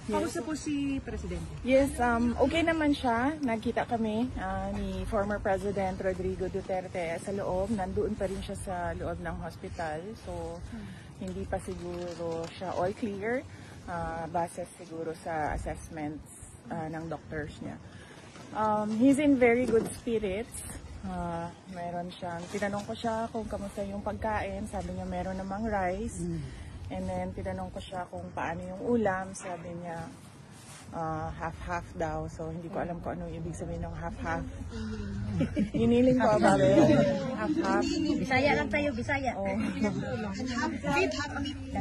Kamusta po si Presidente? Yes, okay naman siya. Nagkita kami ni former President Rodrigo Duterte sa loob. Nandoon pa rin siya sa loob ng hospital. So, hindi pa siguro siya all clear. Base siguro sa assessments ng doctors niya. He's in very good spirits. Meron siyang, tinanong ko siya kung kamusta yung pagkain. Sabi niya meron namang rice. And then, tinanong ko siya kung paano yung ulam. Sabi niya, half-half daw. So, hindi ko alam kung ano ibig sabihin ng half-half. Hiniling ko about it. Half-half. Bisaya lang tayo, Bisaya. Oh.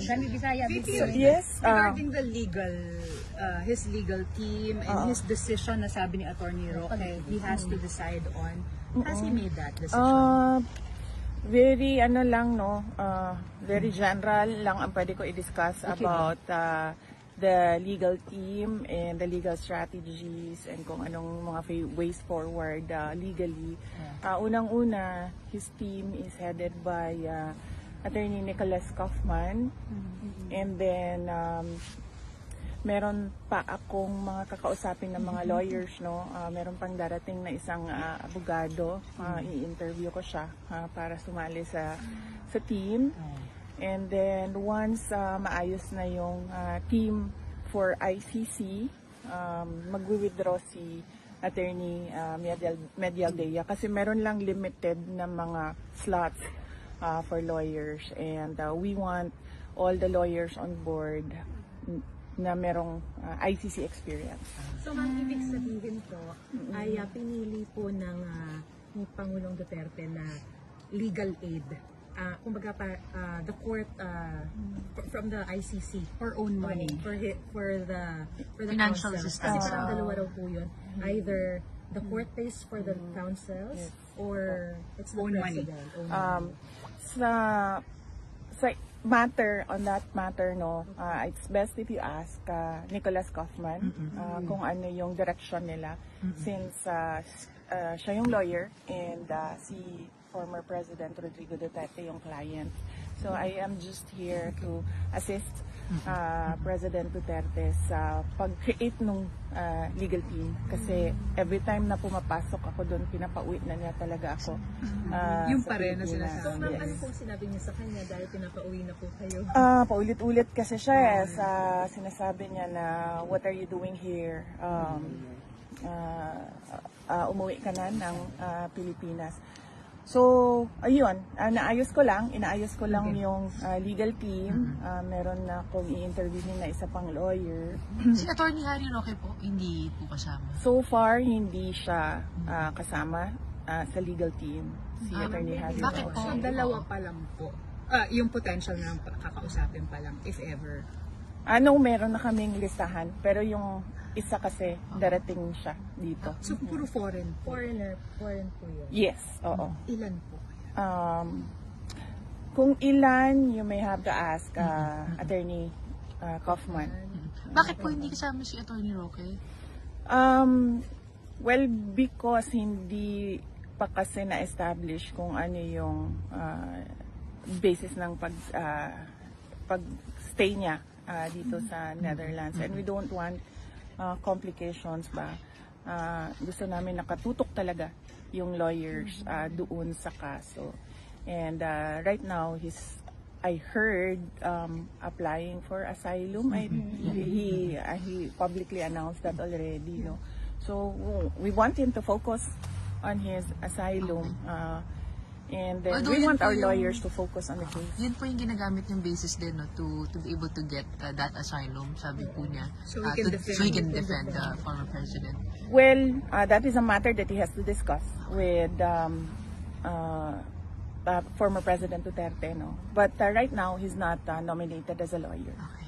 Dami Bisaya. So, yes. Regarding the his legal team and his decision na sabi ni Attorney Roque, he has to decide on. Has he made that decision? Very lang no, very general lang ang pwede ko i-discuss about the legal team and the legal strategies and kung anong mga ways forward legally. Unang-una, his team is headed by Attorney Nicholas Kaufman, and then meron pa akong mga kakausapin ng mga lawyers, no. Meron pang darating na isang abogado. I-interview ko siya para sumali sa team. And then once maayos na yung team for ICC, magwi-withdraw si Attorney Medialdea kasi meron lang limited na mga slots for lawyers, and we want all the lawyers on board na merong ICC experience. So, ma'am, ibig sabihin po ay pinili po ng ni Pangulong Duterte na legal aid. Kumbaga the court from the ICC For own money. for the Financial counsel. assistance. Kasi parang dalawa raw po yun. Either the court pays for the counsels or it's the Own money. president. Sa on that matter, no, it's best if you ask Nicholas Kaufman kung ano yung direction nila, since siya yung lawyer and si former President Rodrigo Duterte yung client. So I am just here to assist President Duterte sa pag-create ng legal team, kasi every time na pumapasok ako doon, pinapauwi na niya talaga ako. Yung pa rin na sinasabi. So, ma'am, ano pong sinabi niya sa kanya dahil pinapauwi na po kayo? Paulit-ulit kasi siya sinasabi niya na, what are you doing here? Umuwi ka na ng Pilipinas. So, ayun, inaayos ko lang yung legal team. Meron na akong i-interviewin na isa pang lawyer. Si Attorney Harry Roque po, hindi po kasama? So far, hindi siya kasama sa legal team, si Attorney Harry bakit Roque. po? So, dalawa pa lang po. Yung potential na kakausapin pa lang, if ever. Meron na kaming listahan, pero yung isa kasi darating siya dito. So, puro foreign po. Foreign po yun. Yes, oo. Ilan po? Kung ilan, you may have to ask Attorney Kaufman. Bakit po hindi kasama si Attorney Roque? Well, because hindi pa kasi na-establish kung ano yung basis ng pag-stay niya dito sa Netherlands. And we don't want complications ba. Gusto namin nakatutok talaga yung lawyers doon sa kaso. And right now, I heard applying for asylum. He publicly announced that already. No? So we want him to focus on his asylum. And then we want our lawyers to focus on the case. Yun po yung ginagamit yung basis din, no, to be able to get that asylum, sabi po niya. So he can defend the former president. Well, that is a matter that he has to discuss with former President Duterte. No? But right now, he's not nominated as a lawyer. Okay.